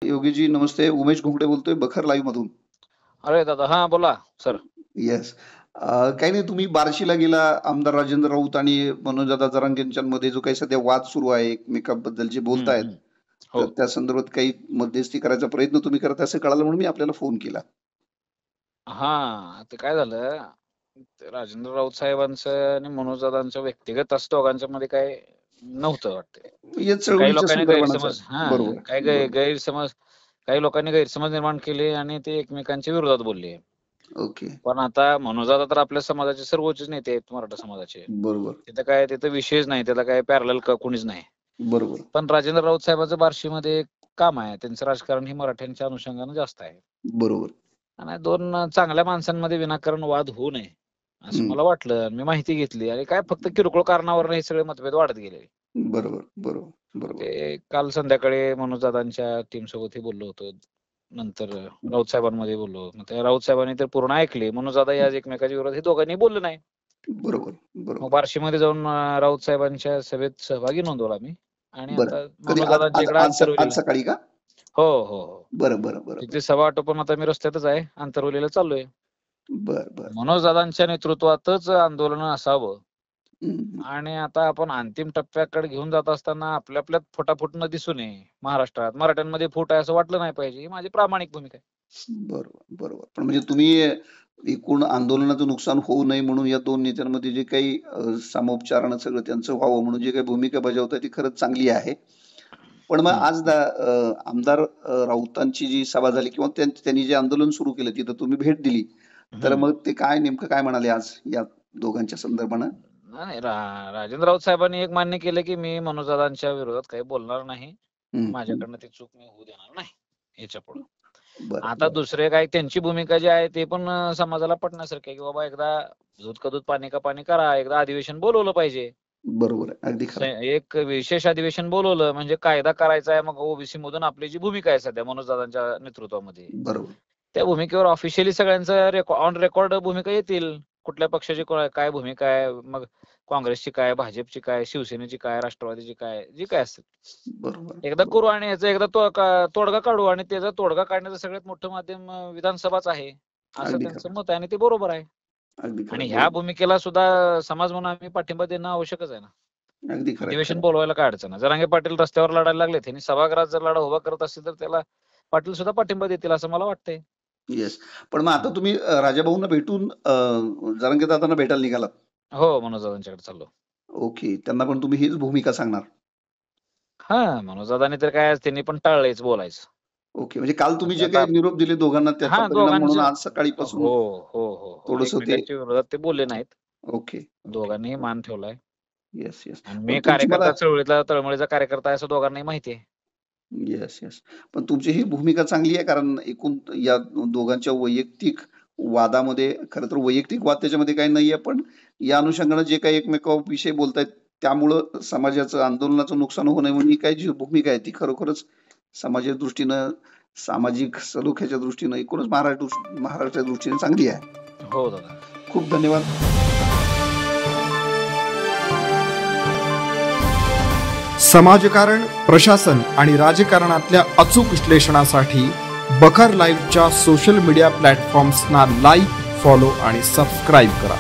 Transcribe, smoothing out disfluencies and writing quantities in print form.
योगीजी नमस्ते. उमेश घोंगडे बोलतोय बखर लाईव्ह मधून. अरे दादा, हां बोला सर. येस. काही नाही, तुम्ही बार्शीला गेला. आमदार राजेंद्र राऊत आणि मनोजदादा जरांगे यांच्यामध्ये जो काही सध्या वाद सुरू आहे एकमेकांबद्दल जे बोलतायत, हो. तर त्या संदर्भात काही मध्यस्थी करायचा प्रयत्न तुम्ही करत असं कळालं म्हणून मी आपल्याला फोन केला. ते काय झालं, राजेंद्र राऊत साहेबांचं आणि मनोजदादांचं व्यक्तिगत असं दोघांच्या मध्ये काय नव्हतं वाटतं. या काही चळवळीच्या लोकांनी संदर्भात. बरोबर. काही लोकांनी गैरसमज निर्माण केले आणि ते एकमेकांच्या विरोधात बोलले. ओके. पण आता मनोजदादा तर आपल्या समाजाचे सर्वोच्च नेते आहेत, मराठा समाजाचे. बरोबर. तिथं विषयच नाही, त्याला काय पॅरलल कोणीच नाही. बरोबर. पण राजेंद्र राऊत साहेबांचं बार्शीमध्ये काम आहे, त्यांचं राजकारण हे मराठ्यांच्या अनुषंगानं जास्त आहे. बरोबर. आणि दोन चांगल्या माणसांमध्ये विनाकारण वाद होऊ नये असं मला वाटलं. मी माहिती घेतली आणि काय फक्त किरकोळ कारणावर हे सगळे मतभेद वाढत गेले. बरोबर. बरोबर. बरोबर. ते काल संध्याकाळी मनोजदादांच्या टीम सोबत बोललो होतो, नंतर राऊत साहेबांमध्ये बोललो. मग त्या राऊत साहेबांनी तर पूर्ण ऐकले. मनोजदादा या एकमेकाच्या विरोधात हे दोघांनी बोललं नाही. बरोबर. मग बरोबर. बार्शीमध्ये जाऊन राऊत साहेबांच्या सभेत सहभागी नोंदवला मी. आणि बरं. आता कधी मनोजदादांच्या इकडे आज सकाळी का? हो हो हो. बरं बरं बरं. तिथे सभा आटोपून आता मी रस्त्यातच आहे, आंतरवलीला चाललोय. बर बर. मनोजदादांच्या नेतृत्वातच आंदोलन असावं. हम्म. आणि आता आपण अंतिम टप्प्याकडे घेऊन जात असताना आपल्यात फुटाफूट न दिसू नये. महाराष्ट्रात मराठ्यांमध्ये फूट आहे असं वाटलं नाही पाहिजे, ही माझी प्रामाणिक भूमिका आहे. बरोबर. बरोबर. पण म्हणजे तुम्ही एकूण आंदोलनाचं नुकसान होऊ नये म्हणून या दोन नेत्यांमध्ये जे काही सामोपचारानं सगळं त्यांचं व्हावं म्हणून जे काही भूमिका बजावताय ती खरंच चांगली आहे. पण मग आज आमदार राऊतांची जी सभा झाली किंवा त्यांनी जे आंदोलन सुरू केलं तिथं तुम्ही भेट दिली, तर मग ते नेमकं काय म्हणाले आज या दोघांच्या संदर्भानं? नाही, राजेंद्र राऊत साहेबांनी एक मान्य केलं की मी मनोजदादांच्या विरोधात काही बोलणार नाही. माझ्याकडनं ती चूक मी होऊ देणार नाही याच्या पुढे. आता दुसरे काय त्यांची भूमिका जी आहे ते पण समाजाला पटण्यासारखी आहे की बाबा एकदा दूध का दूध पाणी का पाणी करा, एकदा अधिवेशन बोलवलं पाहिजे. बरोबर आहे, अगदी खरं. एक विशेष अधिवेशन बोलवलं म्हणजे कायदा करायचा आहे. मग ओबीसी मधून आपली जी भूमिका आहे सध्या मनोजदादांच्या नेतृत्वामध्ये, बरोबर, त्या भूमिकेवर ऑफिशियली सगळ्यांचं ऑन रेकॉर्ड भूमिका येतील. कुठल्या पक्षाची काय भूमिका आहे, मग काँग्रेसची काय, भाजपची काय, शिवसेनेची काय, राष्ट्रवादीची काय, जी काय असेल बरोबर एकदा करू आणि याचा एकदा तोडगा काढू. आणि त्याचा तोडगा काढण्याचं सगळ्यात मोठं माध्यम विधानसभाच आहे असं त्यांचं मत आहे आणि ते बरोबर आहे. आणि ह्या भूमिकेला सुद्धा समाज म्हणून आम्ही पाठिंबा देणं आवश्यकच आहे ना. अगदी खरं. अधिवेशन बोलवायला काय अडचण आहे? जरांगे पाटील रस्त्यावर लढायला लागले, त्यांनी सभागृहात जर लढा उभा करत असतील तर त्याला पाटील सुद्धा पाठिंबा देतील असं मला वाटतंय. येस. पण मग आता तुम्ही राजाभाऊंना भेटून जरांगे दादांना भेटायला निघालात? हो, मनोजदादांच्याकडे चाललो. ओके. त्यांना पण तुम्ही हीच भूमिका सांगणार? मनोजदादांनी तर काय त्यांनी पण टाळलंच बोलायचं. ओके. म्हणजे काल तुम्ही जे काही निरोप दिले दोघांना त्याचा परिणाम म्हणून आज सकाळीपासून थोडंसं विरोधात ते बोलले नाहीत. ओके. दोघांनीही मान ठेवलाय. Yes yes. मी कार्यकर्ता तळमळीचा कार्यकर्ता आहे असं दोघांनाही माहिती आहे. Yes yes. पण तुमची ही भूमिका चांगली आहे, कारण एकूण या दोघांच्या वैयक्तिक वादामध्ये खरं तर वैयक्तिक वाद त्याच्यामध्ये काही नाहीये, पण या अनुषंगाने जे काही एकमेकांविषयी बोलतायत त्यामुळं समाजाचं आंदोलनाचं नुकसान होऊ नये म्हणून ही काही जी भूमिका आहे ती खरोखरच समाजाच्या दृष्टीनं, सामाजिक सलोख्याच्या दृष्टीनं, एकूणच महाराष्ट्राच्या दृष्टीने चांगली आहे. हो दादा, खूप धन्यवाद. समाजकारण, प्रशासन आणि राजकारणातल्या अचूक विश्लेषणासाठी बखर लाईव्हच्या सोशल मीडिया प्लॅटफॉर्म्सना लाईक, फॉलो आणि सबस्क्राईब करा.